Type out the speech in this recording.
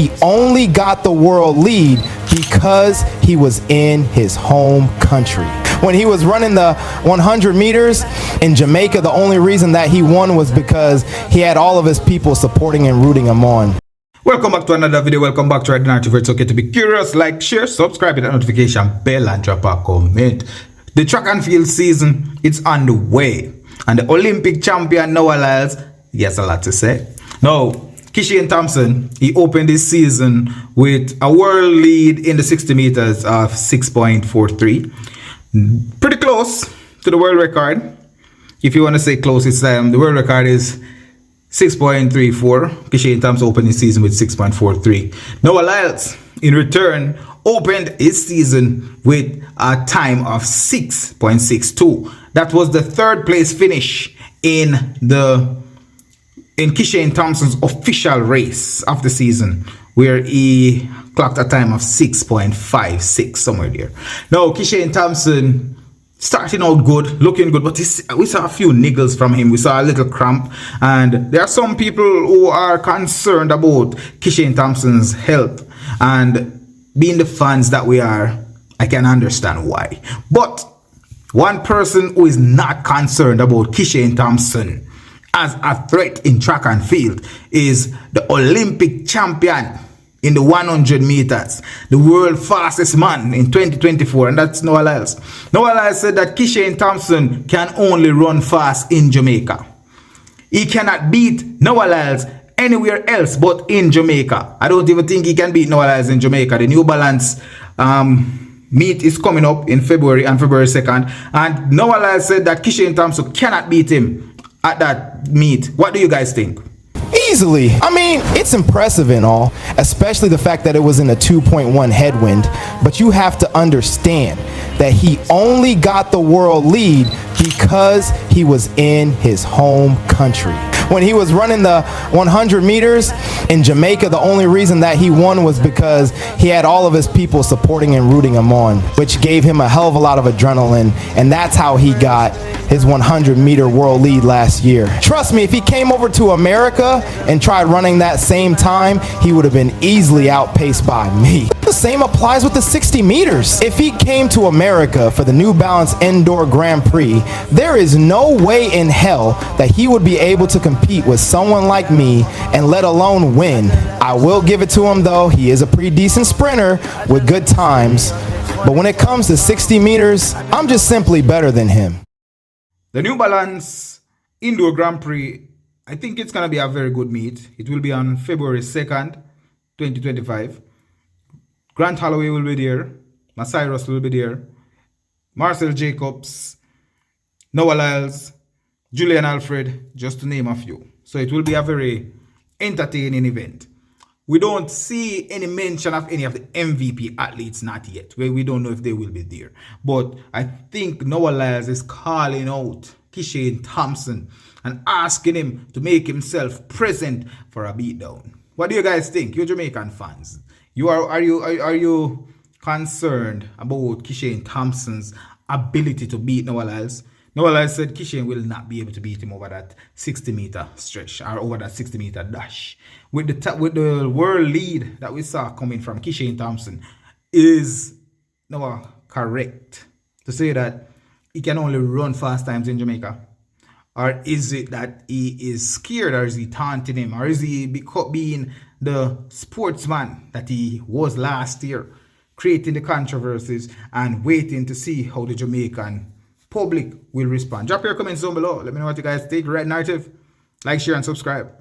He only got the world lead because he was in his home country. When he was running the 100 meters in Jamaica, the only reason that he won was because he had all of his people supporting and rooting him on. Welcome back to another video. Welcome back to Right Narrative. It's okay to be curious. Like, share, subscribe, hit that notification bell and drop a comment. The track and field season, it's on the way. And the Olympic champion Noah Lyles, he has a lot to say. Now, Kishane Thompson, he opened this season with a world lead in the 60 meters of 6.43. Pretty close to the world record. If you want to say close, it's the world record is 6.34. Kishane Thompson opened his season with 6.43. Noah Lyles, in return, opened his season with a time of 6.62. That was the third place finish in Kishane Thompson's official race of the season, where he clocked a time of 6.56, somewhere there. Now, Kishane Thompson starting out good, looking good, but we saw a few niggles from him. We saw a little cramp, and there are some people who are concerned about Kishane Thompson's health, and being the fans that we are, I can understand why. But one person who is not concerned about Kishane Thompson as a threat in track and field is the Olympic champion in the 100 meters, the world fastest man in 2024, and that's Noah Lyles. Noah Lyles said that Kishane Thompson can only run fast in Jamaica. He cannot beat Noah Lyles anywhere else but in Jamaica. I don't even think he can beat Noah Lyles in Jamaica. The New Balance meet is coming up in February, on February 2nd, and Noah Lyles said that Kishane Thompson cannot beat him at that meet. What do you guys think? Easily. I mean, it's impressive and all, especially the fact that it was in a 2.1 headwind, but you have to understand that he only got the world lead because he was in his home country. When he was running the 100 meters in Jamaica, the only reason that he won was because he had all of his people supporting and rooting him on, which gave him a hell of a lot of adrenaline, and that's how he got his 100-meter world lead last year. Trust me, if he came over to America and tried running that same time, he would have been easily outpaced by me. The same applies with the 60 meters. If he came to America for the New Balance Indoor Grand Prix, there is no way in hell that he would be able to compete with someone like me, and let alone win. I will give it to him though, he is a pretty decent sprinter with good times, but when it comes to 60 meters, I'm just simply better than him. The New Balance Indoor Grand Prix, I think it's going to be a very good meet. It will be on February 2nd, 2025. Grant Holloway will be there. Masairos will be there. Marcel Jacobs, Noah Lyles, Julian Alfred, just to name a few. So it will be a very entertaining event. We don't see any mention of any of the MVP athletes, not yet. We don't know if they will be there. But I think Noah Lyles is calling out Kishane Thompson and asking him to make himself present for a beatdown. What do you guys think? You Jamaican fans. Are you concerned about Kishane Thompson's ability to beat Noah Lyles? Noah Lyles said Kishane will not be able to beat him over that 60-meter stretch or over that 60-meter dash. With the world lead that we saw coming from Kishane Thompson, is Noah correct to say that he can only run fast times in Jamaica? Or is it that he is scared, or is he taunting him, or is he being the sportsman that he was last year, creating the controversies and waiting to see how the Jamaican public will respond? Drop your comments down below. Let me know what you guys think. Right Narrative. Like, share, and subscribe.